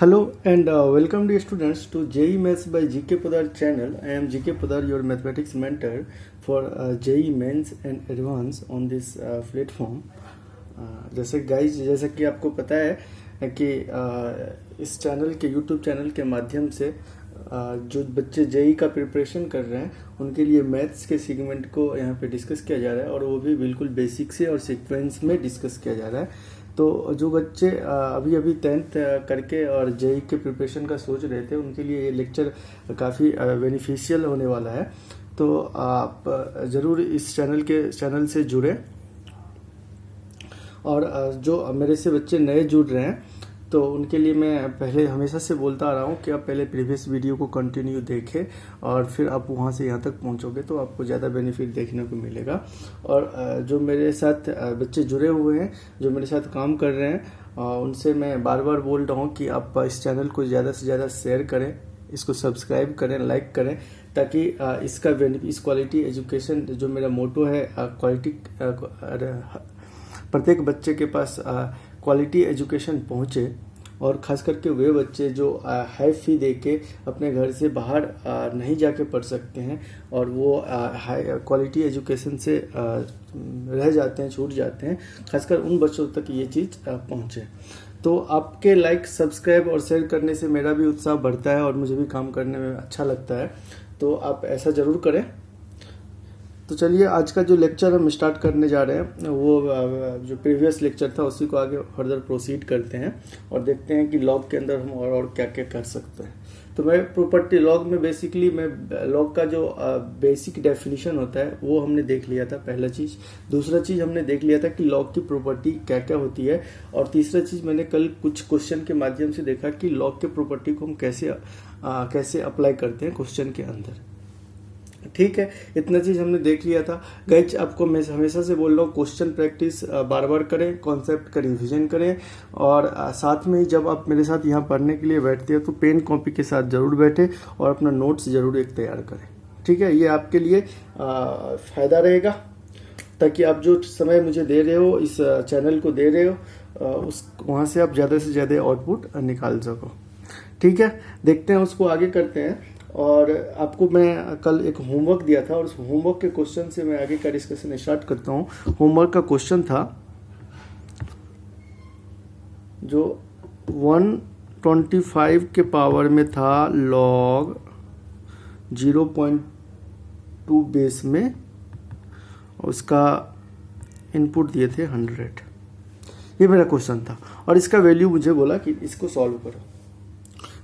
Hello and welcome dear students to JEE Maths by GK Padar channel. I am GK Padar, your mathematics mentor for JEE Mains and Advance on this platform. जैसा कि आपको पता है कि इस channel के YouTube channel के माध्यम से जो बच्चे जेई का प्रिपरेशन कर रहे हैं उनके लिए मैथ्स के सेगमेंट को यहाँ पे डिस्कस किया जा रहा है और वो भी बिल्कुल बेसिक से और सीक्वेंस में डिस्कस किया जा रहा है। तो जो बच्चे अभी अभी 10th करके और जेई के प्रिपरेशन का सोच रहे थे उनके लिए ये लेक्चर काफ़ी बेनिफिशियल होने वाला है। तो आप ज़रूर इस चैनल से जुड़ें। और जो मेरे से बच्चे नए जुड़ रहे हैं तो उनके लिए मैं पहले हमेशा से बोलता आ रहा हूँ कि आप पहले प्रीवियस वीडियो को कंटिन्यू देखें और फिर आप वहाँ से यहाँ तक पहुँचोगे तो आपको ज़्यादा बेनिफिट देखने को मिलेगा। और जो मेरे साथ बच्चे जुड़े हुए हैं, जो मेरे साथ काम कर रहे हैं, उनसे मैं बार बार बोल रहा हूँ कि आप इस चैनल को ज़्यादा से ज़्यादा शेयर करें, इसको सब्सक्राइब करें, लाइक करें, ताकि इसका इस क्वालिटी एजुकेशन जो मेरा मोटो है, क्वालिटी प्रत्येक बच्चे के पास क्वालिटी एजुकेशन पहुँचे और ख़ास करके वे बच्चे जो हाई फी दे के अपने घर से बाहर नहीं जाके पढ़ सकते हैं और वो हाई क्वालिटी एजुकेशन से रह जाते हैं, छूट जाते हैं, खासकर उन बच्चों तक ये चीज़ पहुँचे। तो आपके लाइक, सब्सक्राइब और शेयर करने से मेरा भी उत्साह बढ़ता है और मुझे भी काम करने में अच्छा लगता है। तो आप ऐसा ज़रूर करें। तो चलिए आज का जो लेक्चर हम स्टार्ट करने जा रहे हैं वो जो प्रीवियस लेक्चर था उसी को आगे फर्दर प्रोसीड करते हैं और देखते हैं कि लॉग के अंदर हम और क्या क्या कर सकते हैं। तो मैं प्रॉपर्टी लॉग में बेसिकली लॉग का जो बेसिक डेफिनेशन होता है वो हमने देख लिया था, पहला चीज़। दूसरा चीज़ हमने देख लिया था कि लॉग की प्रॉपर्टी क्या क्या होती है। और तीसरा चीज़ मैंने कल कुछ क्वेश्चन के माध्यम से देखा कि लॉग के प्रॉपर्टी को हम कैसे अप्लाई करते हैं क्वेश्चन के अंदर। ठीक है, इतना चीज़ हमने देख लिया था। गाइज आपको मैं हमेशा से बोल रहा हूँ क्वेश्चन प्रैक्टिस बार बार करें, कॉन्सेप्ट का रिवीजन करें और साथ में ही जब आप मेरे साथ यहाँ पढ़ने के लिए बैठते हैं तो पेन कॉपी के साथ ज़रूर बैठे और अपना नोट्स ज़रूर एक तैयार करें। ठीक है, ये आपके लिए फ़ायदा रहेगा ताकि आप जो समय मुझे दे रहे हो, इस चैनल को दे रहे हो, वहाँ से आप ज़्यादा से ज़्यादा आउटपुट निकाल सको। ठीक है, देखते हैं, उसको आगे करते हैं। और आपको मैं कल एक होमवर्क दिया था और उस होमवर्क के क्वेश्चन से मैं आगे का डिस्कशन स्टार्ट करता हूँ। होमवर्क का क्वेश्चन था जो 125 के पावर में था log 0.2 बेस में, उसका इनपुट दिए थे 100। ये मेरा क्वेश्चन था और इसका वैल्यू मुझे बोला कि इसको सॉल्व करो।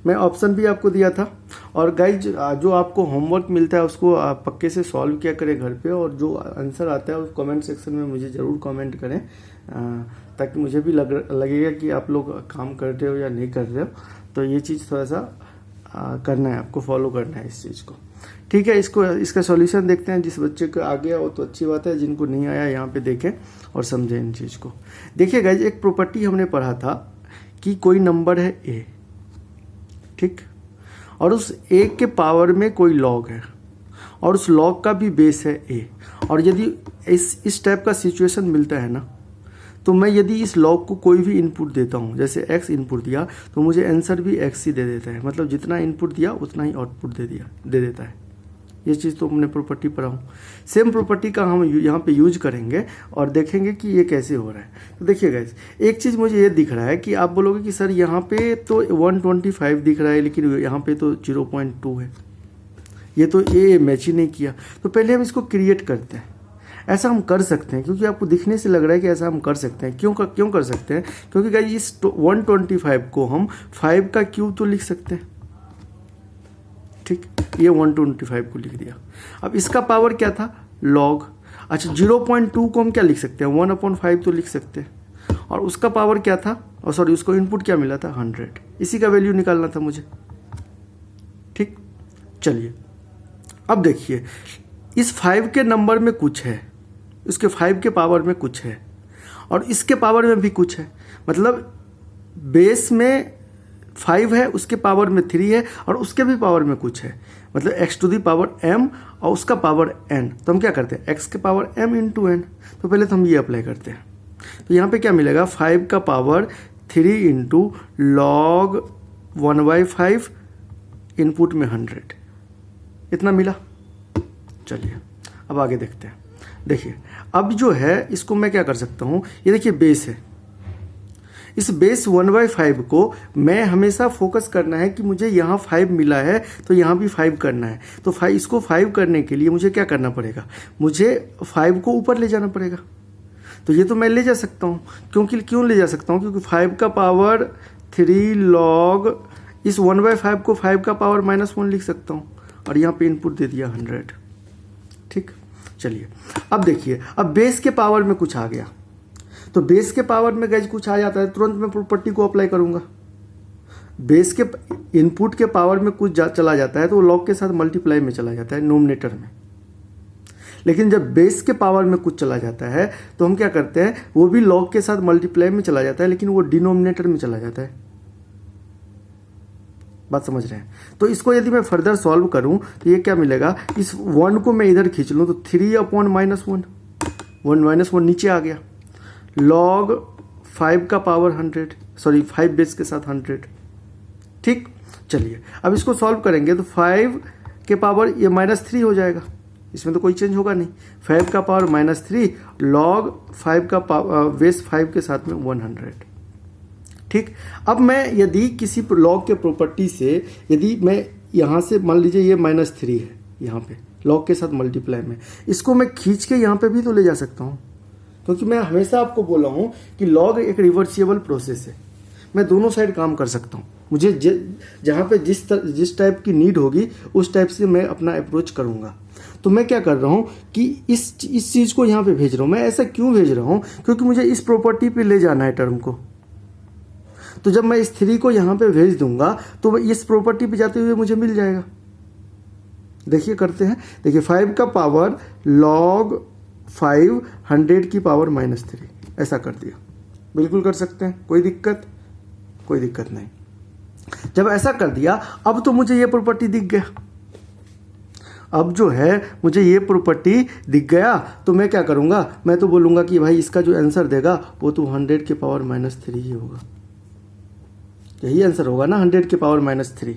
मैं ऑप्शन भी आपको दिया था। और गाइज जो आपको होमवर्क मिलता है उसको आप पक्के से सॉल्व किया करें घर पे और जो आंसर आता है उस कमेंट सेक्शन में मुझे ज़रूर कमेंट करें ताकि मुझे भी लगेगा कि आप लोग काम कर रहे हो या नहीं कर रहे हो। तो ये चीज़ थोड़ा सा करना है, आपको फॉलो करना है इस चीज़ को। ठीक है, इसका सॉल्यूशन देखते हैं। जिस बच्चे को आ गया वो तो अच्छी बात है, जिनको नहीं आया यहाँ पे देखें और समझें इन चीज़ को। देखिए गाइज, एक प्रॉपर्टी हमने पढ़ा था कि कोई नंबर है a, ठीक, और उस a के पावर में कोई लॉग है और उस लॉग का भी बेस है a। और यदि इस टाइप का सिचुएशन मिलता है ना, तो मैं यदि इस लॉग को कोई भी इनपुट देता हूँ, जैसे x इनपुट दिया तो मुझे आंसर भी x ही दे देता है। मतलब जितना इनपुट दिया उतना ही आउटपुट दे देता है। ये चीज़ तो हमने प्रॉपर्टी पढ़ा हूँ। सेम प्रॉपर्टी का हम यहाँ पे यूज करेंगे और देखेंगे कि ये कैसे हो रहा है। तो देखिए गाइस, एक चीज़ मुझे ये दिख रहा है कि आप बोलोगे कि सर यहाँ पे तो 125 दिख रहा है लेकिन यहाँ पे तो 0.2 है, ये तो ये मैच ही नहीं किया। तो पहले हम इसको क्रिएट करते हैं। ऐसा हम कर सकते हैं क्योंकि आपको दिखने से लग रहा है कि ऐसा हम कर सकते हैं। क्यों कर सकते हैं? क्योंकि गाइस इस 125 को हम 5 का क्यूब तो लिख सकते हैं। ठीक, ये 125 को लिख दिया। अब इसका पावर क्या था? लॉग। अच्छा, 0.2 को हम क्या लिख सकते हैं? 1/5 तो लिख सकते हैं। और उसका पावर क्या था? और सॉरी, उसको इनपुट क्या मिला था? 100। इसी का वैल्यू निकालना था मुझे। ठीक, चलिए अब देखिए, इस 5 के नंबर में कुछ है, इसके 5 के पावर में कुछ है और इसके पावर में भी कुछ है। मतलब बेस में 5 है, उसके पावर में 3 है और उसके भी पावर में कुछ है। मतलब x to the power m और उसका पावर n। तो हम क्या करते हैं? x के पावर m इंटू n। तो पहले तो हम ये अप्लाई करते हैं। तो यहाँ पे क्या मिलेगा? 5 का पावर 3 इंटू लॉग 1/5, इनपुट में 100, इतना मिला। चलिए अब आगे देखते हैं। देखिए अब जो है इसको मैं क्या कर सकता हूँ, ये देखिए बेस है, इस बेस 1/5 को मैं हमेशा फोकस करना है कि मुझे यहाँ 5 मिला है तो यहाँ भी 5 करना है। तो इसको 5 करने के लिए मुझे क्या करना पड़ेगा, मुझे 5 को ऊपर ले जाना पड़ेगा। तो ये तो मैं ले जा सकता हूँ, क्यों ले जा सकता हूँ, क्योंकि 5 का पावर 3 log इस 1/5 को 5 का पावर -1 लिख सकता हूँ, और यहाँ पे इनपुट दे दिया 100। ठीक, चलिए अब देखिए, अब बेस के पावर में कुछ आ गया, तो बेस के पावर में गैज कुछ आ जाता है, तुरंत मैं प्रॉपर्टी को अप्लाई करूंगा। बेस के इनपुट के पावर में कुछ चला जाता है तो वो लॉग के साथ मल्टीप्लाई में चला जाता है, नोमिनेटर में। लेकिन जब बेस के पावर में कुछ चला जाता है तो हम क्या करते हैं, वो भी लॉग के साथ मल्टीप्लाई में चला जाता है, लेकिन वो डिनोमिनेटर में चला जाता है। बात समझ रहे हैं? तो इसको यदि मैं फर्दर सॉल्व करूं तो ये क्या मिलेगा, इस 1 को मैं इधर खींच लूं तो 3/-1, 1 नीचे आ गया, log 5 का पावर 100, सॉरी 5 बेस के साथ 100। ठीक, चलिए अब इसको सॉल्व करेंगे तो 5 के पावर ये -3 हो जाएगा, इसमें तो कोई चेंज होगा नहीं। 5 का पावर -3 log 5 का बेस 5 के साथ में 100। ठीक, अब मैं यदि किसी लॉग के प्रॉपर्टी से, यदि मैं यहाँ से मान लीजिए ये -3 है, यहाँ पे लॉग के साथ मल्टीप्लाई में, इसको मैं खींच के यहाँ पे भी तो ले जा सकता हूँ, क्योंकि मैं हमेशा आपको बोला हूँ कि लॉग एक रिवर्सिबल प्रोसेस है, मैं दोनों साइड काम कर सकता हूँ। मुझे जहाँ पे जिस टाइप की नीड होगी उस टाइप से मैं अपना अप्रोच करूँगा। तो मैं क्या कर रहा हूँ कि इस चीज़ को यहाँ पे भेज रहा हूँ। मैं ऐसा क्यों भेज रहा हूँ, क्योंकि मुझे इस प्रॉपर्टी पे ले जाना है टर्म को। तो जब मैं इस 3 को यहाँ पे भेज दूंगा तो इस प्रॉपर्टी पे जाते हुए मुझे मिल जाएगा। देखिए करते हैं, देखिए 5 का पावर log 5 100 की पावर -3, ऐसा कर दिया। बिल्कुल कर सकते हैं, कोई दिक्कत नहीं। जब ऐसा कर दिया, अब तो मुझे ये प्रॉपर्टी दिख गया। अब जो है मुझे ये प्रॉपर्टी दिख गया, तो मैं क्या करूंगा, मैं तो बोलूंगा कि भाई इसका जो आंसर देगा वो तो 100 के पावर -3 ही होगा। यही आंसर होगा ना, 100 के पावर -3।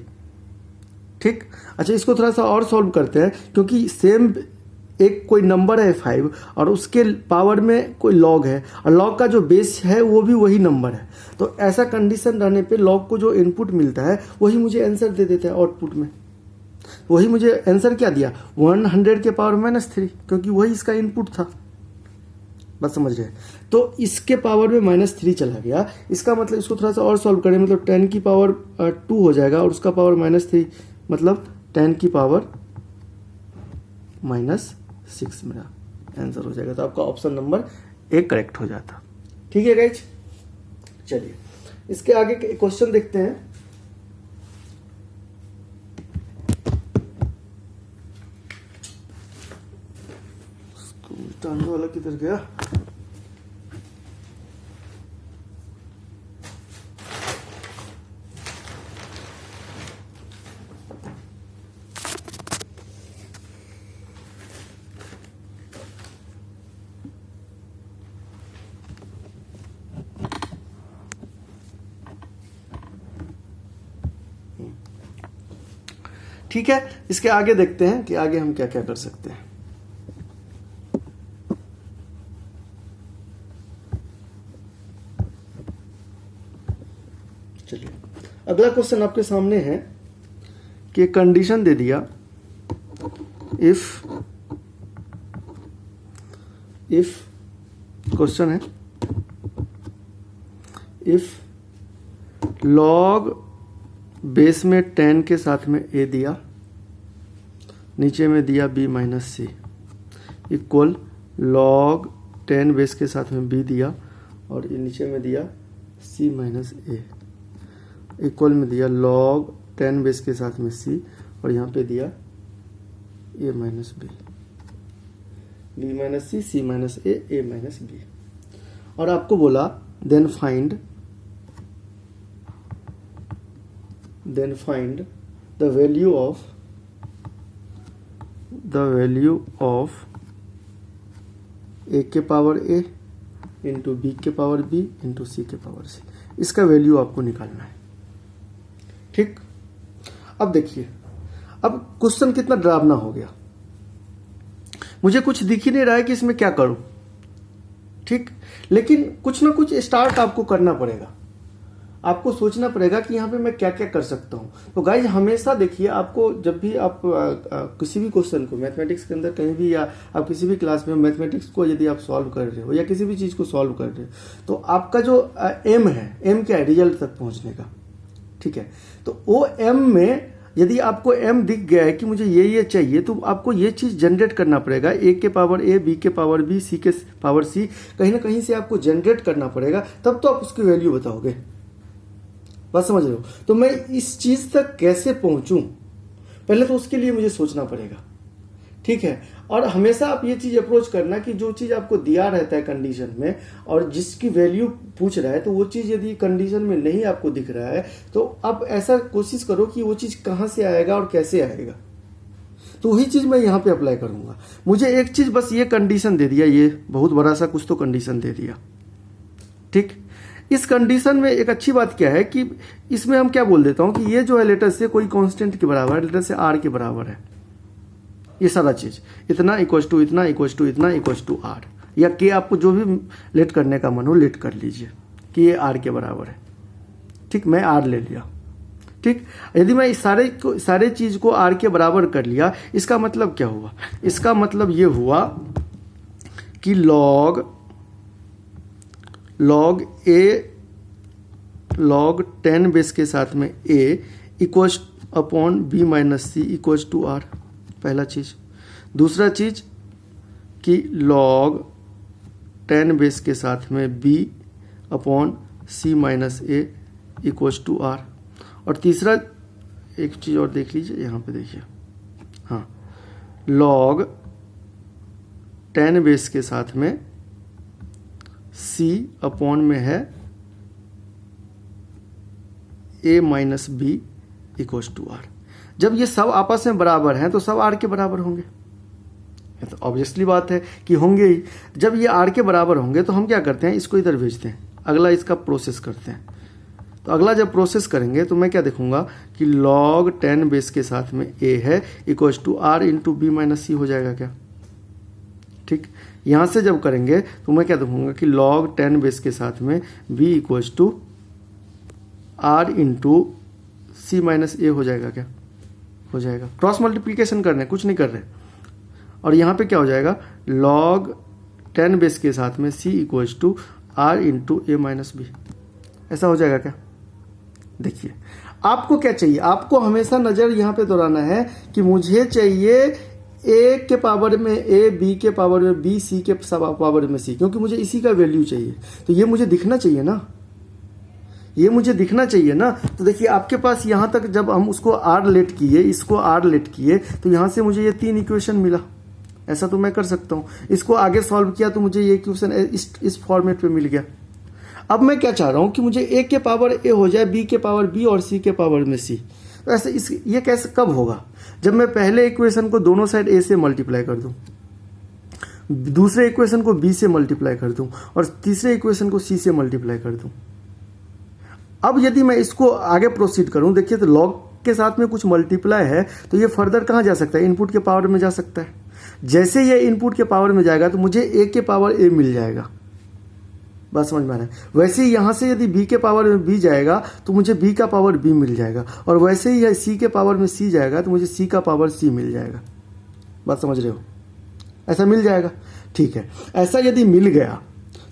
ठीक, अच्छा इसको थोड़ा सा और सॉल्व करते हैं, क्योंकि सेम एक कोई नंबर है 5 और उसके पावर में कोई लॉग है, और लॉग का जो बेस है वो भी वही नंबर है। तो ऐसा कंडीशन रहने पे लॉग को जो इनपुट मिलता है वही मुझे आंसर दे देता है आउटपुट में। वही मुझे आंसर क्या दिया, 100 के पावर -3, क्योंकि वही इसका इनपुट था। बस समझ रहे हैं? तो इसके पावर में -3 चला गया, इसका मतलब इसको थोड़ा सा और सॉल्व करें, मतलब 10 की पावर 2 हो जाएगा, और उसका पावर -3 मतलब 10 की पावर -6 मेरा आंसर हो जाएगा। तो आपका ऑप्शन नंबर 1 करेक्ट हो जाता। ठीक है गाइज, चलिए इसके आगे क्वेश्चन देखते हैं। टांगे वाला किधर गया? ठीक है, इसके आगे देखते हैं कि आगे हम क्या क्या कर सकते हैं। चलिए अगला क्वेश्चन आपके सामने है कि कंडीशन दे दिया, इफ क्वेश्चन है, इफ लॉग बेस में 10 के साथ में a दिया, नीचे में दिया b - c, equal log 10 base के साथ में b दिया, और ये नीचे में दिया c - a, इक्वल में दिया log 10 बेस के साथ में c, और यहाँ पे दिया a - b, b - c, c - a - b, और आपको बोला then find the value of a के पावर a इंटू b के पावर b इंटू c के पावर c, इसका वैल्यू आपको निकालना है। ठीक, अब देखिए, अब क्वेश्चन कितना डरावना हो गया, मुझे कुछ दिख ही नहीं रहा है कि इसमें क्या करूं। ठीक, लेकिन कुछ ना कुछ स्टार्ट आपको करना पड़ेगा, आपको सोचना पड़ेगा कि यहाँ पे मैं क्या क्या कर सकता हूँ। तो गाइज हमेशा देखिए, आपको जब भी आप किसी भी क्वेश्चन को मैथमेटिक्स के अंदर कहीं भी, या आप किसी भी क्लास में मैथमेटिक्स को यदि आप सॉल्व कर रहे हो या किसी भी चीज़ को सॉल्व कर रहे हो, तो आपका जो एम है, एम क्या है, रिजल्ट तक पहुँचने का। ठीक है, तो वो एम में यदि आपको एम दिख गया है कि मुझे ये चाहिए, तो आपको ये चीज़ जनरेट करना पड़ेगा। ए के पावर ए, बी के पावर बी, सी के पावर सी, कहीं ना कहीं से आपको जनरेट करना पड़ेगा, तब तो आप उसकी वैल्यू बताओगे। बात समझ रहे हो? तो मैं इस चीज़ तक कैसे पहुंचूं, पहले तो उसके लिए मुझे सोचना पड़ेगा। ठीक है, और हमेशा आप ये चीज़ अप्रोच करना कि जो चीज़ आपको दिया रहता है कंडीशन में और जिसकी वैल्यू पूछ रहा है, तो वो चीज़ यदि कंडीशन में नहीं आपको दिख रहा है, तो आप ऐसा कोशिश करो कि वो चीज़ कहाँ से आएगा और कैसे आएगा। तो वही चीज़ मैं यहाँ पे अप्लाई करूँगा। मुझे एक चीज़ बस ये कंडीशन दे दिया, ये बहुत बड़ा सा कुछ तो कंडीशन दे दिया। ठीक, इस कंडीशन में एक अच्छी बात क्या है कि इसमें हम क्या बोल देता हूँ कि ये जो है लेटर से कोई कांस्टेंट के बराबर है, लेटर से आर के बराबर है, ये सारा चीज इतना इक्वल टू इतना इक्वल टू इतना इक्वल टू आर, या के आपको जो भी लेट करने का मन हो लेट कर लीजिए कि ये आर के बराबर है। ठीक, मैं आर ले लिया। ठीक, यदि मैं इस सारे चीज को आर के बराबर कर लिया, इसका मतलब क्या हुआ? इसका मतलब ये हुआ कि लॉग ए लॉग 10 बेस के साथ में a equals upon b minus c equals to r, पहला चीज। दूसरा चीज कि लॉग 10 बेस के साथ में B upon C minus A equals to R. और तीसरा एक चीज और देख लीजिए, यहां पे देखिए, हाँ, लॉग 10 बेस के साथ में सी अपॉन में है a minus b equals to r. जब ये सब आपस में बराबर हैं तो सब आर के बराबर होंगे, तो ऑब्वियसली बात है कि होंगे ही। जब ये आर के बराबर होंगे तो हम क्या करते हैं, इसको इधर भेजते हैं, अगला इसका प्रोसेस करते हैं। तो अगला जब प्रोसेस करेंगे तो मैं क्या देखूंगा कि log 10 बेस के साथ में a है equals to are into b minus c हो जाएगा क्या? ठीक, यहां से जब करेंगे तो मैं क्या देखूंगा कि log 10 बेस के साथ में b equals to are into c minus a हो जाएगा क्या? हो जाएगा। क्रॉस मल्टीप्लीकेशन करना है, कुछ नहीं कर रहे। और यहाँ पे क्या हो जाएगा, log 10 बेस के साथ में c equals to are into A minus B, ऐसा हो जाएगा क्या? देखिए, आपको क्या चाहिए, आपको हमेशा नज़र यहाँ पे दोहराना है कि मुझे चाहिए a के पावर में a, b के पावर में b, c के पावर में c, क्योंकि मुझे इसी का वैल्यू चाहिए। तो ये मुझे दिखना चाहिए ना, ये मुझे दिखना चाहिए ना। तो देखिए, आपके पास यहाँ तक जब हम उसको आर लेट किए, इसको आर लेट किए, तो यहाँ से मुझे ये 3 इक्वेशन मिला। ऐसा तो मैं कर सकता हूँ। इसको आगे सॉल्व किया तो मुझे ये इक्वेशन इस फॉर्मेट पे मिल गया। अब मैं क्या चाह रहा हूँ कि मुझे a के पावर a हो जाए, b के पावर b और c के पावर में c। तो ऐसे ये कैसे कब होगा? जब मैं पहले इक्वेशन को दोनों साइड a से मल्टीप्लाई कर दूं, दूसरे इक्वेशन को b से मल्टीप्लाई कर दूं और तीसरे इक्वेशन को c से मल्टीप्लाई कर दूं। अब यदि मैं इसको आगे प्रोसीड करूं, देखिए तो लॉग के साथ में कुछ मल्टीप्लाई है, तो ये फर्दर कहाँ जा सकता है? इनपुट के पावर में जा सकता है। जैसे ये इनपुट के पावर में जाएगा तो मुझे a के पावर a मिल जाएगा। बात समझ में आ रहा है? वैसे ही यहाँ से यदि b के पावर में b जाएगा तो मुझे b का पावर b मिल जाएगा, और वैसे ही c के पावर में c जाएगा तो मुझे c का पावर c मिल जाएगा। बात समझ रहे हो? ऐसा मिल जाएगा। ठीक है, ऐसा यदि मिल गया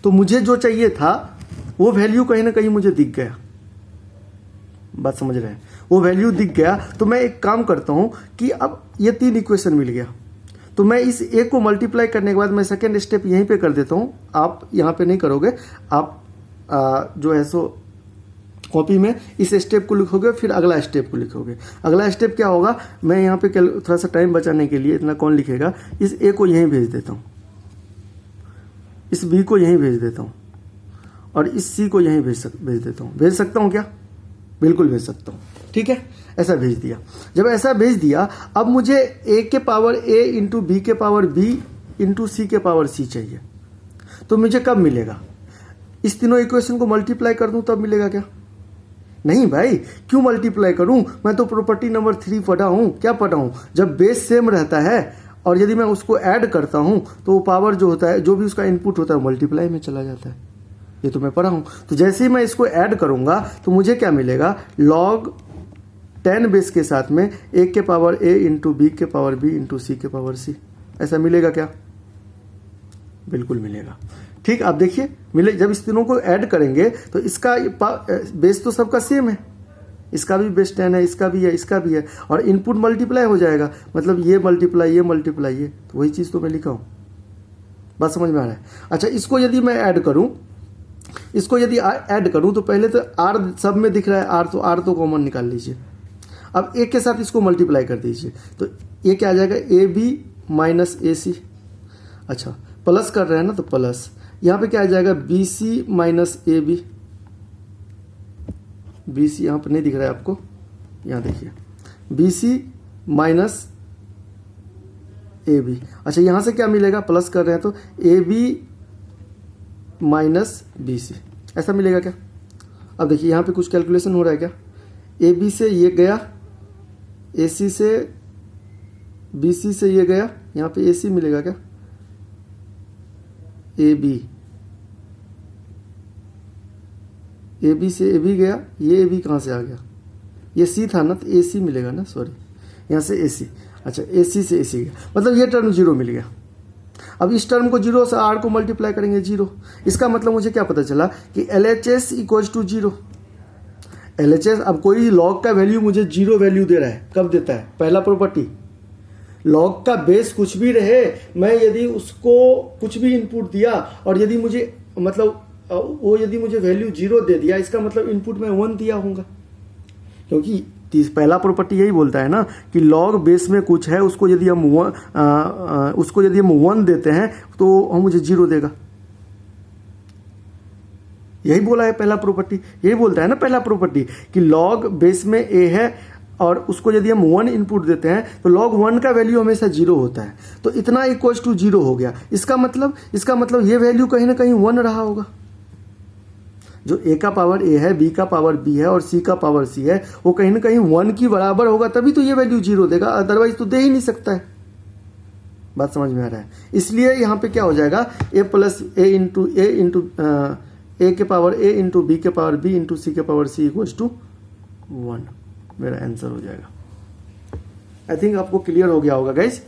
तो मुझे जो चाहिए था वो वैल्यू कहीं ना कहीं मुझे दिख गया। बात समझ रहे हैं? वो वैल्यू दिख गया तो मैं एक काम करता हूं कि अब ये 3 इक्वेशन मिल गया, तो मैं इस a को मल्टीप्लाई करने के बाद मैं सेकेंड स्टेप यहीं पे कर देता हूं। आप यहाँ पे नहीं करोगे, आप जो है सो कॉपी में इस स्टेप को लिखोगे, फिर अगला स्टेप को लिखोगे। अगला स्टेप क्या होगा, मैं यहाँ पे थोड़ा सा टाइम बचाने के लिए, इतना कौन लिखेगा, इस a को यहीं भेज देता हूँ, इस b को यहीं भेज देता हूँ, और इस c को यहीं भेज देता हूँ। भेज सकता हूँ क्या? बिल्कुल भेज सकता हूँ। ठीक है, ऐसा भेज दिया। जब ऐसा भेज दिया, अब मुझे a के पावर a इंटू बी के पावर b इंटू सी के पावर c चाहिए। तो मुझे कब मिलेगा? इस तीनों इक्वेशन को मल्टीप्लाई कर दूं तब मिलेगा क्या? नहीं भाई, क्यों मल्टीप्लाई करूं? मैं तो प्रॉपर्टी नंबर 3 पढ़ा हूं। क्या पढ़ा हूं? जब बेस सेम रहता है और यदि मैं उसको ऐड करता हूं तो वो पावर जो होता है, जो भी उसका इनपुट होता है, मल्टीप्लाई में चला जाता है। ये तो मैं पढ़ा हूं। तो जैसे ही मैं इसको ऐड करूंगा तो मुझे क्या मिलेगा? log 10 बेस के साथ में a के पावर a इंटू बी के पावर b इंटू सी के पावर c, ऐसा मिलेगा क्या? बिल्कुल मिलेगा। ठीक, आप देखिए मिले। जब इस तीनों को ऐड करेंगे तो इसका बेस तो सबका सेम है, इसका भी बेस 10 है, इसका भी है, इसका भी है, और इनपुट मल्टीप्लाई हो जाएगा। मतलब ये मल्टीप्लाई ये मल्टीप्लाई ये, तो वही चीज़ तो मैं लिखा हूँ। बात समझ में आ रहा है? अच्छा, इसको यदि मैं ऐड करूँ, इसको यदि ऐड करूँ तो पहले तो आर सब में दिख रहा है, आर तो कॉमन निकाल लीजिए। अब ए के साथ इसको मल्टीप्लाई कर दीजिए तो ये क्या आ जाएगा? ए बी माइनस ए सी। अच्छा, प्लस कर रहे हैं ना, तो प्लस यहाँ पे क्या आ जाएगा? बी सी माइनस ए बी। बी सी यहाँ पर नहीं दिख रहा है आपको, यहाँ देखिए, बी सी माइनस ए बी। अच्छा, यहाँ से क्या मिलेगा? प्लस कर रहे हैं तो A B minus B C, ऐसा मिलेगा क्या? अब देखिए यहाँ पे कुछ कैलकुलेशन हो रहा है क्या? ए बी से ये गया, ए सी से बी सी से ये गया, यहाँ पे ए सी मिलेगा क्या? ए बी से ए बी गया, ये ए बी कहाँ से आ गया? ये सी था ना, तो ए सी मिलेगा ना, सॉरी, यहाँ से ए सी। अच्छा, ए सी से ए सी गया, मतलब ये टर्म जीरो मिल गया। अब इस टर्म को जीरो से आर को मल्टीप्लाई करेंगे, जीरो। इसका मतलब मुझे क्या पता चला कि L H S equals to zero. L H S, अब कोई लॉग का वैल्यू मुझे जीरो वैल्यू दे रहा है, कब देता है? पहला प्रॉपर्टी, लॉग का बेस कुछ भी रहे, मैं यदि उसको कुछ भी इनपुट दिया और यदि मुझे मतलब वो यदि मुझे वैल्यू जीरो दे दिया, इसका मतलब इनपुट में 1 दिया होगा, क्योंकि पहला प्रॉपर्टी यही बोलता है ना कि लॉग बेस में कुछ है, उसको यदि हम उसको यदि हम 1 देते हैं तो हम मुझे जीरो देगा। यही बोला है पहला प्रॉपर्टी, यही बोलता है ना पहला प्रॉपर्टी कि लॉग बेस में ए है और उसको यदि हम 1 इनपुट देते हैं तो log 1 का वैल्यू हमेशा जीरो होता है, तो इतना इक्वल्स टू जीरो हो गया। इसका मतलब ये वैल्यू कहीं ना कहीं 1 रहा होगा। जो ए का पावर ए है, बी का पावर बी है और सी का पावर सी है, वो कहीं ना कहीं 1 की बराबर होगा, तभी तो ये वैल्यू जीरो देगा, अदरवाइज तो दे ही नहीं सकता है। बात समझ में आ रहा है? इसलिए यहाँ पे क्या हो जाएगा? ए प्लस ए इंटू ए के पावर ए इंटू बी के पावर बी इंटू सी के पावर सी इक्वल्स टू 1, मेरा आंसर हो जाएगा। आई थिंक आपको क्लियर हो गया होगा गाइस।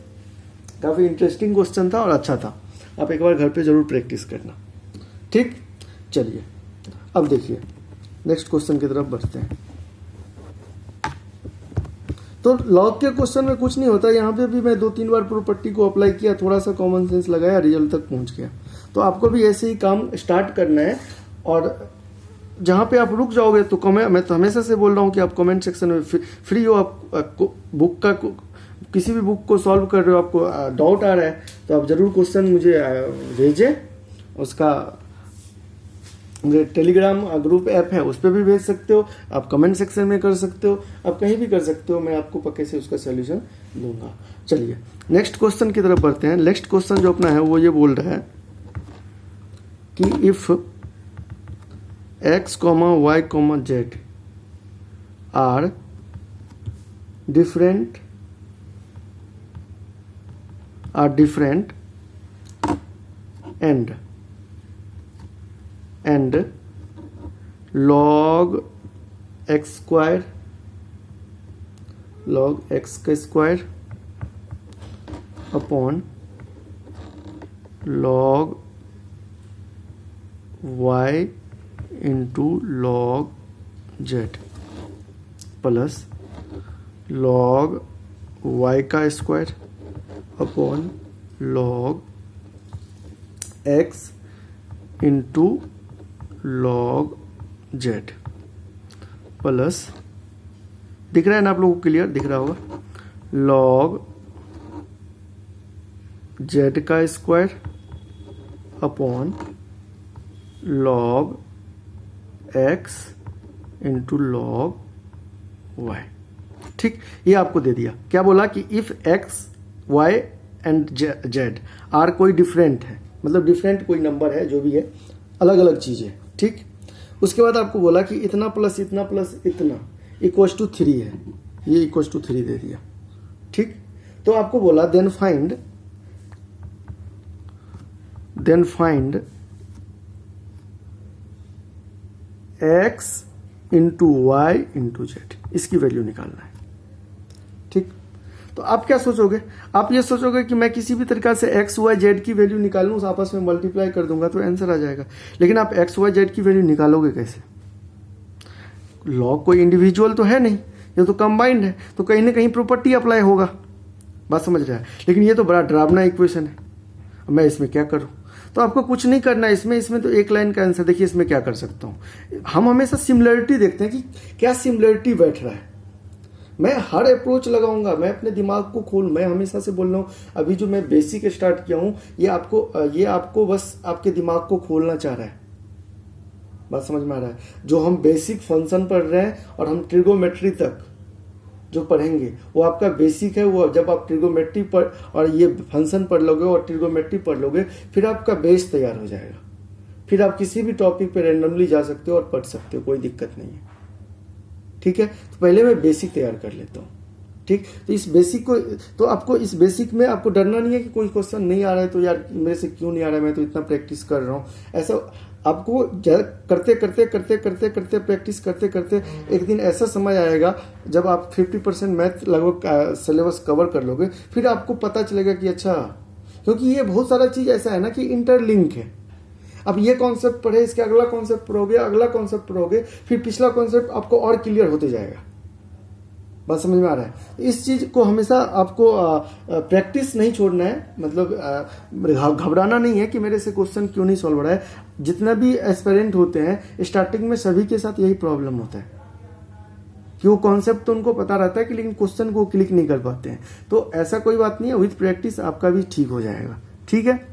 काफ़ी इंटरेस्टिंग क्वेश्चन था और अच्छा था, आप एक बार घर पे जरूर प्रैक्टिस करना। ठीक, चलिए अब देखिए नेक्स्ट क्वेश्चन की तरफ बढ़ते हैं। तो लॉग के क्वेश्चन में कुछ नहीं होता, यहाँ पे भी मैं 2-3 बार प्रॉपर्टी को अप्लाई किया, थोड़ा सा कॉमन सेंस लगाया, रिजल्ट तक पहुँच गया। तो आपको भी ऐसे ही काम स्टार्ट करना है, और जहाँ पे आप रुक जाओगे तो मैं तो हमेशा से बोल रहा हूँ कि आप कमेंट सेक्शन में फ्री हो। आप बुक का किसी भी बुक को सॉल्व कर रहे हो, आपको डाउट आ रहा है तो आप ज़रूर क्वेश्चन मुझे भेजें। उसका मेरे टेलीग्राम ग्रुप ऐप है, उस पर भी भेज सकते हो, आप कमेंट सेक्शन में कर सकते हो, आप कहीं भी कर सकते हो, मैं आपको पक्के से उसका सोल्यूशन दूंगा। चलिए नेक्स्ट क्वेश्चन की तरफ बढ़ते हैं। नेक्स्ट क्वेश्चन जो अपना है वो ये बोल रहा है कि if x, y, z are different and log x square upon log y into log z plus log y का square upon log x into log z plus, दिख रहा है ना आप लोगों को? क्लियर दिख रहा होगा। log z का square upon log x into log y। ठीक, ये आपको दे दिया। क्या बोला कि if x, y and z are कोई डिफरेंट है, मतलब डिफरेंट कोई नंबर है, जो भी है, अलग अलग चीज़ें, ठीक, उसके बाद आपको बोला कि इतना प्लस इतना इक्वल्स टू 3 है, ये इक्वल्स टू 3 दे दिया। ठीक, तो आपको बोला then find x into Y into Z, इसकी वैल्यू निकालना है। ठीक, तो आप क्या सोचोगे, आप ये सोचोगे कि मैं किसी भी तरीका से x y z की वैल्यू निकालूं, आपस में मल्टीप्लाई कर दूंगा तो आंसर आ जाएगा। लेकिन आप x y z की वैल्यू निकालोगे कैसे? लॉग कोई इंडिविजुअल तो है नहीं, ये तो कंबाइंड है, तो कहीं ना कहीं प्रॉपर्टी अप्लाई होगा। बात समझ रहा है? लेकिन ये तो बड़ा डरावना इक्वेशन है, मैं इसमें क्या करूं? तो आपको कुछ नहीं करना है इसमें तो एक लाइन का आंसर। देखिए इसमें क्या कर सकता हूं, हम हमेशा सिमिलरिटी देखते हैं कि क्या सिमिलरिटी बैठ रहा है। मैं हर अप्रोच लगाऊंगा, मैं अपने दिमाग को मैं हमेशा से बोल रहा हूँ, अभी जो मैं बेसिक स्टार्ट किया हूँ ये आपको बस आपके दिमाग को खोलना चाह रहा है। बात समझ में आ रहा है? जो हम बेसिक फंक्शन पढ़ रहे हैं और हम ट्रिगोमेट्री तक जो पढ़ेंगे वो आपका बेसिक है। वो जब आप ट्रिगोमेट्री पर और ये फंक्शन पढ़ लोगे और ट्रिगोमेट्री पढ़ लोगे, फिर आपका बेस तैयार हो जाएगा। फिर आप किसी भी टॉपिक पे रैंडमली जा सकते हो और पढ़ सकते हो, कोई दिक्कत नहीं है। ठीक है, तो पहले मैं बेसिक तैयार कर लेता हूँ। ठीक, तो इस बेसिक को, तो आपको इस बेसिक में आपको डरना नहीं है कि कोई क्वेश्चन नहीं आ रहा है तो यार मेरे से क्यों नहीं आ रहा है, मैं तो इतना प्रैक्टिस कर रहा हूँ। ऐसा आपको करते प्रैक्टिस करते एक दिन ऐसा समय आएगा जब आप 50% मैथ लगभग सिलेबस कवर कर लोगे, फिर आपको पता चलेगा कि अच्छा, क्योंकि ये बहुत सारा चीज़ ऐसा है ना कि इंटरलिंक है। अब ये कॉन्सेप्ट पढ़े, इसके अगला कॉन्सेप्ट पढ़ोगे, अगला कॉन्सेप्ट पढ़ोगे, फिर पिछला कॉन्सेप्ट आपको और क्लियर होते जाएगा। बात समझ में आ रहा है? इस चीज को हमेशा आपको प्रैक्टिस नहीं छोड़ना है, मतलब घबराना नहीं है कि मेरे से क्वेश्चन क्यों नहीं सॉल्व हो रहा है। जितना भी एस्पिरेंट होते हैं स्टार्टिंग में सभी के साथ यही प्रॉब्लम होता है कि वो कॉन्सेप्ट तो उनको पता रहता है कि लेकिन क्वेश्चन को क्लिक नहीं कर पाते हैं। तो ऐसा कोई बात नहीं है, विथ प्रैक्टिस आपका भी ठीक हो जाएगा। ठीक है,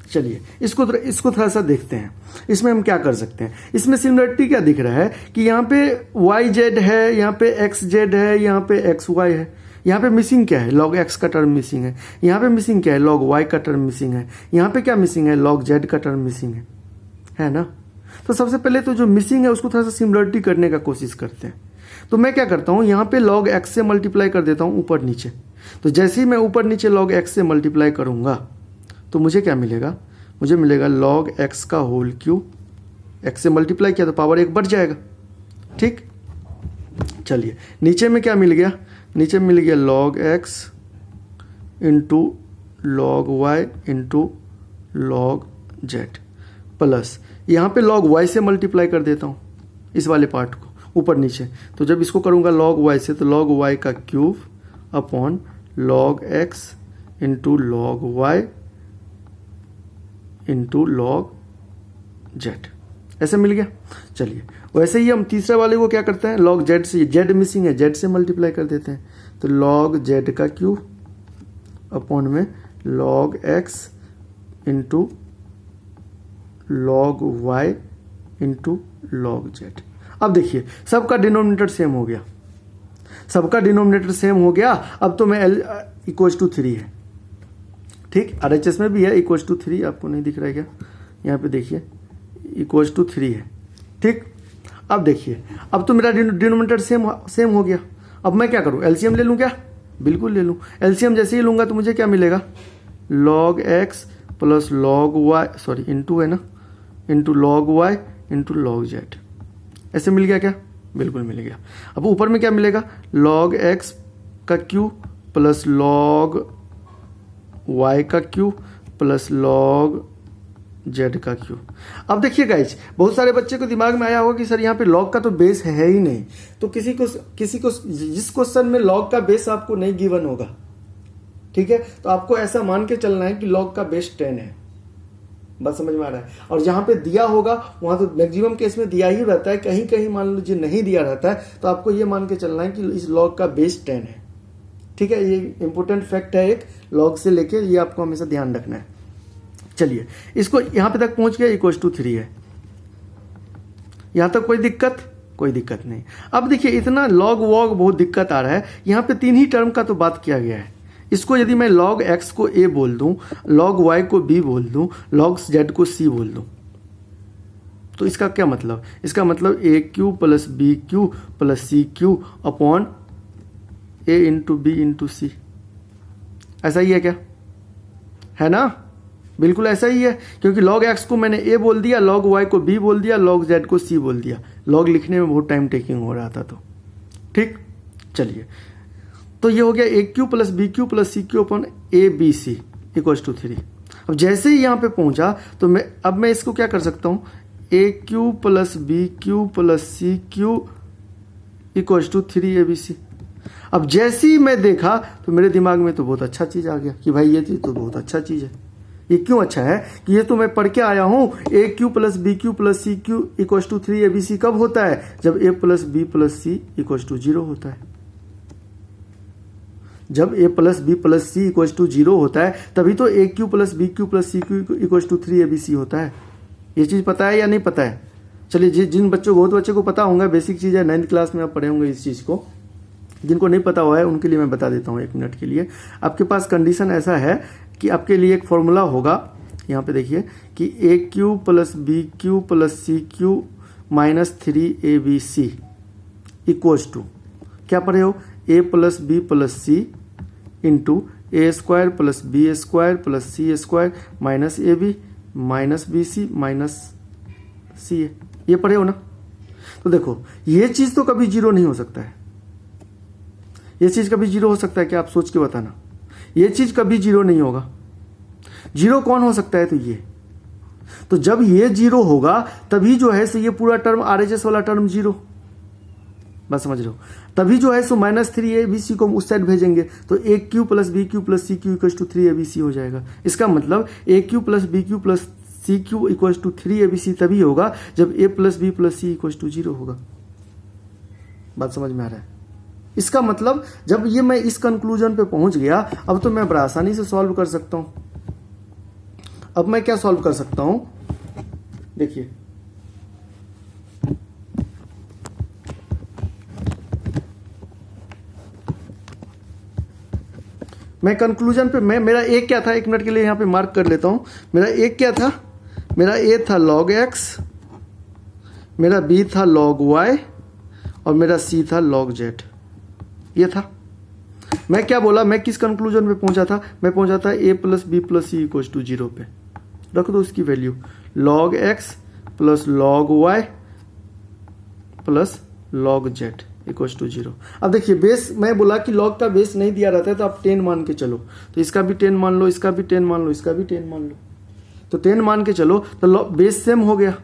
चलिए इसको थोड़ा सा देखते हैं। इसमें हम क्या कर सकते हैं, इसमें सिमिलरिटी क्या दिख रहा है कि यहाँ पे वाई जेड है, यहाँ पे एक्स जेड है, यहाँ पे एक्स वाई है। यहाँ पे मिसिंग क्या है, लॉग एक्स का टर्म मिसिंग है। यहाँ पे मिसिंग क्या है, लॉग वाई का टर्म मिसिंग है। यहाँ पे क्या मिसिंग है, लॉग जेड का टर्म मिसिंग है ना। तो सबसे पहले तो जो मिसिंग है उसको थोड़ा सा सिमिलरिटी करने का कोशिश करते हैं। तो मैं क्या करता हूँ, यहाँ पे लॉग एक्स से मल्टीप्लाई कर देता हूँ ऊपर नीचे। तो जैसे ही मैं ऊपर नीचे लॉग एक्स से मल्टीप्लाई करूँगा तो मुझे क्या मिलेगा, मुझे मिलेगा लॉग एक्स का होल क्यूब। एक्स से मल्टीप्लाई किया तो पावर 1 बढ़ जाएगा। ठीक, चलिए नीचे में क्या मिल गया, नीचे मिल गया log X into log Y into log Z plus यहाँ पे लॉग वाई से मल्टीप्लाई कर देता हूँ इस वाले पार्ट को ऊपर नीचे। तो जब इसको करूँगा लॉग वाई से तो लॉग वाई का cube upon log X into log Y into log Z, ऐसे मिल गया। चलिए वैसे ही हम तीसरे वाले को क्या करते हैं, लॉग जेड से, जेड मिसिंग है, जेड से मल्टीप्लाई कर देते हैं। तो लॉग जेड का क्यूब अपॉन में log X into log Y into log Z. अब देखिए सबका डिनोमिनेटर सेम हो गया, सबका डिनोमिनेटर सेम हो गया। अब तो मैं एल इक्वल्स टू 3 है। ठीक, RHS में भी है इक्वल्स टू 3, आपको नहीं दिख रहा है क्या, यहाँ पे देखिए इक्वल्स टू 3 है। ठीक, अब देखिए अब तो मेरा डिनोमिनेटर सेम हो गया। अब मैं क्या करूँ, एलसीएम ले लूँ क्या, बिल्कुल ले लूँ। एलसीएम जैसे ही लूँगा तो मुझे क्या मिलेगा, log X plus log Y, sorry into है ना, into log Y into log Z, ऐसे मिल गया क्या, बिल्कुल मिल गया। अब ऊपर में क्या मिलेगा, लॉग एक्स का क्यूब प्लस लॉग वाई का क्यूब प्लस लॉग जेड का क्यूब। अब देखिए गाइज, बहुत सारे बच्चे को दिमाग में आया होगा कि सर यहाँ पे लॉग का तो बेस है ही नहीं। तो किसी को जिस क्वेश्चन में लॉग का बेस आपको नहीं गिवन होगा, ठीक है, तो आपको ऐसा मान के चलना है कि लॉग का बेस 10 है। बस समझ में आ रहा है। और जहां पे दिया होगा वहां तो मैक्सिमम केस में दिया ही रहता है, कहीं कहीं मान लीजिए नहीं दिया रहता है, तो आपको ये मान के चलना है कि इस लॉग का बेस 10 है। ठीक है, ये इंपॉर्टेंट फैक्ट है एक, लॉग से लेके ये आपको हमेशा ध्यान रखना है। चलिए इसको यहां पे तक पहुंच गया, इक्वल टू 3 है, यहां तक कोई दिक्कत नहीं। अब देखिए इतना लॉग वॉग बहुत दिक्कत आ रहा है। यहाँ पे 3 ही टर्म का तो बात किया गया है। इसको यदि मैं log x को a बोल दूं, log y को b बोल दूं, log z को c बोल दूं, तो इसका क्या मतलब, इसका मतलब a cube plus b cube plus c cube upon a into b into c, ऐसा ही है क्या, है ना, बिल्कुल ऐसा ही है, क्योंकि log x को मैंने a बोल दिया, log y को b बोल दिया, log z को c बोल दिया, log लिखने में बहुत टाइम टेकिंग हो रहा था। तो ठीक, चलिए, तो ये हो गया a cube plus b cube plus c cube upon a b c equals to 3। अब जैसे ही यहाँ पे पहुंचा तो मैं इसको क्या कर सकता हूँ, a cube plus b cube plus c cube equals to 3 a b c. अब जैसे ही मैं देखा तो मेरे दिमाग में तो बहुत अच्छा चीज़ आ गया कि भाई ये चीज़ तो बहुत अच्छा चीज़ है। ये क्यों अच्छा है कि ये तो मैं पढ़ के आया हूँ, a cube plus b cube plus c cube equals to 3 a b c कब होता है, जब a plus b plus c equals to 0 होता है। जब a plus b plus c equals to 0 होता है तभी तो a cube plus b cube plus c cube equals to 3 a b c होता है। ये चीज़ पता है या नहीं पता है? चलिए, जिन बच्चों को, बहुत बच्चों को पता होगा, बेसिक चीज़ है, 9th क्लास में आप पढ़े होंगे इस चीज़ को। जिनको नहीं पता हुआ है उनके लिए मैं बता देता हूँ 1 मिनट के लिए। आपके पास कंडीशन ऐसा है कि आपके लिए एक फॉर्मूला होगा, यहाँ पे देखिए कि a cube plus b cube plus c cube minus 3 a b c equals to, क्या पढ़े हो, a plus b plus c into a square plus b square plus c square minus A B minus B C minus c a, ये पढ़े हो ना। तो देखो, ये चीज़ तो कभी 0 नहीं हो सकता है। ये चीज़ कभी 0 हो सकता है क्या, आप सोच के बताना। ये चीज़ कभी 0 नहीं होगा। 0 कौन हो सकता है, तो ये, तो जब ये 0 होगा तभी जो है सो ये पूरा टर्म RHS वाला टर्म 0, बस समझ रहे हो, तभी जो है सो माइनस 3 ए बी सी को हम उस साइड भेजेंगे तो a cube plus b cube plus c cube equals to 3 a b c हो जाएगा। इसका मतलब a cube plus b cube plus c cube equals to 3 a b c तभी होगा जब a plus b plus c equals to 0 होगा। बात समझ में आ रहा है? इसका मतलब जब ये मैं इस कंक्लूजन पे पहुंच गया, अब तो मैं बड़ा आसानी से सॉल्व कर सकता हूं। अब मैं क्या सॉल्व कर सकता हूं, देखिए, मैं कंक्लूजन पे, मेरा एक क्या था, 1 मिनट के लिए यहां पे मार्क कर लेता हूं। मेरा एक क्या था, मेरा ए था log x, मेरा बी था log y और मेरा सी था log z। ये था, मैं क्या बोला, मैं किस कंक्लूजन पे पहुंचा था, मैं पहुंचा था a plus b plus c equals to 0 पे। रख दो उसकी value, log x plus log y plus log z equals to 0। अब देखिए, बेस मैं बोला कि log का बेस नहीं दिया रहता है तो आप 10 मान के चलो, तो इसका भी 10 मान लो, इसका भी 10 मान लो, इसका भी 10 मान लो, तो 10 मान के चलो तो बेस सेम हो गया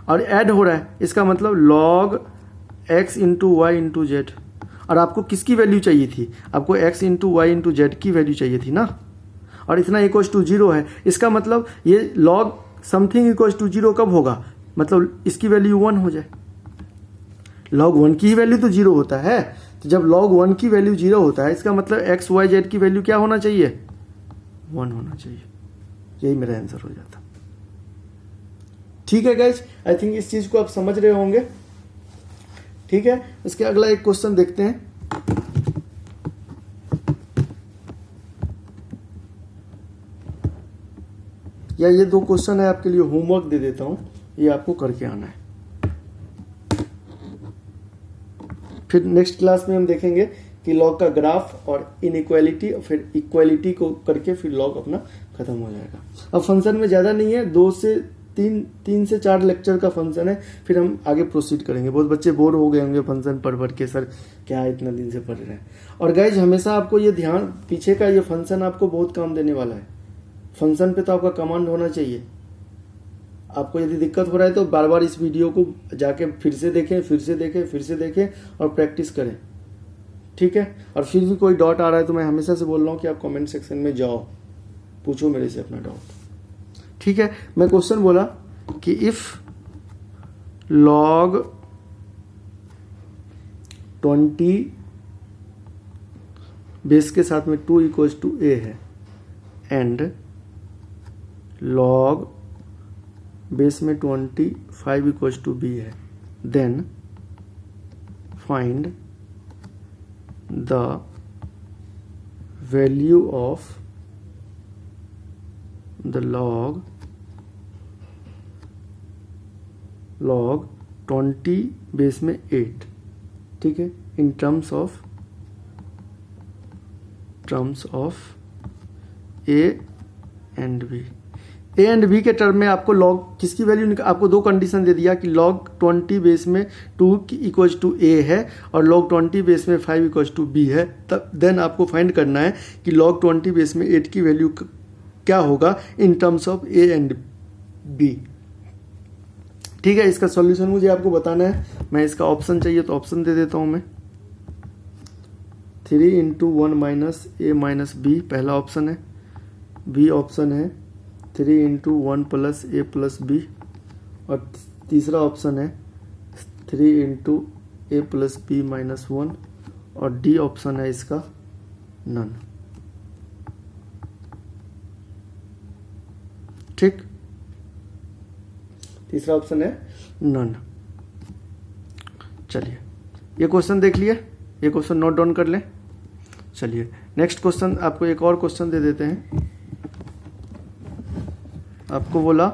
और ऐड हो रहा है। इसका मतलब log x into Y into Z. और आपको किसकी वैल्यू चाहिए थी, आपको x into Y into Z की वैल्यू चाहिए थी ना, और इतना इक्वल्स टू 0 है। इसका मतलब ये log समथिंग इक्वल्स टू 0 कब होगा, मतलब इसकी वैल्यू 1 हो जाए। log 1 की वैल्यू तो 0 होता है, तो जब log 1 की वैल्यू 0 होता है इसका मतलब x y z की वैल्यू क्या होना चाहिए, 1 होना चाहिए। यही मेरा आंसर हो जाता। ठीक है गाइज, आई थिंक इस चीज को आप समझ रहे होंगे। ठीक है, इसके अगला एक क्वेश्चन देखते हैं। या ये 2 क्वेश्चन है, आपके लिए होमवर्क दे देता हूं, ये आपको करके आना है। फिर नेक्स्ट क्लास में हम देखेंगे कि लॉग का ग्राफ और इनइक्वालिटी और फिर इक्वालिटी को करके फिर लॉग अपना खत्म हो जाएगा। अब फंक्शन में ज़्यादा नहीं है, 2 से 3 से 4 लेक्चर का फंक्शन है, फिर हम आगे प्रोसीड करेंगे। बहुत बच्चे बोर हो गए होंगे फंक्शन पढ़ के, सर क्या इतना दिन से पढ़ रहे हैं। और गाइज हमेशा आपको ये ध्यान, पीछे का ये फंक्शन आपको बहुत काम देने वाला है। फंक्शन पे तो आपका कमांड होना चाहिए। आपको यदि दिक्कत हो रहा है तो बार बार इस वीडियो को जाके फिर से देखें और प्रैक्टिस करें। ठीक है, और फिर भी कोई डाउट आ रहा है तो मैं हमेशा से बोल रहा हूँ कि आप कमेंट सेक्शन में जाओ, पूछो मेरे से अपना डाउट। ठीक है, मैं क्वेश्चन बोला कि इफ log 20 बेस के साथ में 2 इक्वल्स टू a है एंड log बेस में 25 इक्वल्स टू b है, then find the value of the log log 20 base में 8, ठीक है, in terms of A and B. A and B के टर्म में आपको लॉग किसकी वैल्यू, आपको दो कंडीशन दे दिया कि log 20 बेस में 2 इक्वल्स टू ए है और log 20 बेस में 5 इक्वल्स टू बी है। तब देन आपको फाइंड करना है कि log 20 बेस में 8 की वैल्यू क्या होगा in terms of A and B. ठीक है, इसका सॉल्यूशन मुझे आपको बताना है। मैं इसका ऑप्शन चाहिए तो ऑप्शन दे देता हूं मैं। 3 इंटू 1 माइनस ए माइनस बी पहला ऑप्शन है। बी ऑप्शन है 3 इंटू 1 प्लस ए प्लस बी, और तीसरा ऑप्शन है 3 इंटू ए प्लस बी माइनस 1, और डी ऑप्शन है इसका नन। ठीक, तीसरा ऑप्शन है नन। चलिए, ये क्वेश्चन देख लिए, ये क्वेश्चन नोट डाउन कर लें। चलिए नेक्स्ट क्वेश्चन, आपको एक और क्वेश्चन दे देते हैं। आपको बोला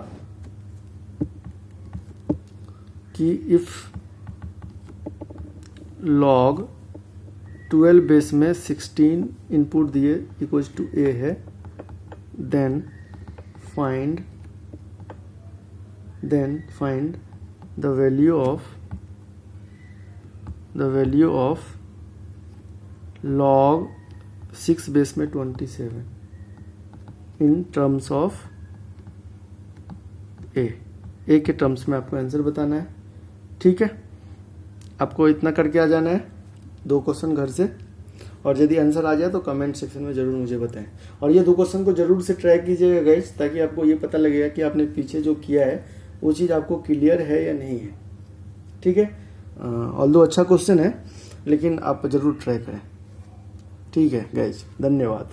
कि इफ log 12 बेस में 16 इनपुट दिए इक्वल्स टू ए है, then find the value of log 6 base में 27 इन टर्म्स ऑफ ए के टर्म्स में आपको आंसर बताना है। ठीक है, आपको इतना करके आ जाना है, 2 क्वेश्चन घर से, और यदि आंसर आ जाए तो कमेंट सेक्शन में जरूर मुझे बताएं। और ये 2 क्वेश्चन को जरूर से ट्राई कीजिएगा गाइस, ताकि आपको ये पता लगेगा कि आपने पीछे जो किया है वो चीज़ आपको क्लियर है या नहीं है। ठीक है, ऑल्दो अच्छा क्वेश्चन है, लेकिन आप जरूर ट्राई करें। ठीक है गाइस, धन्यवाद।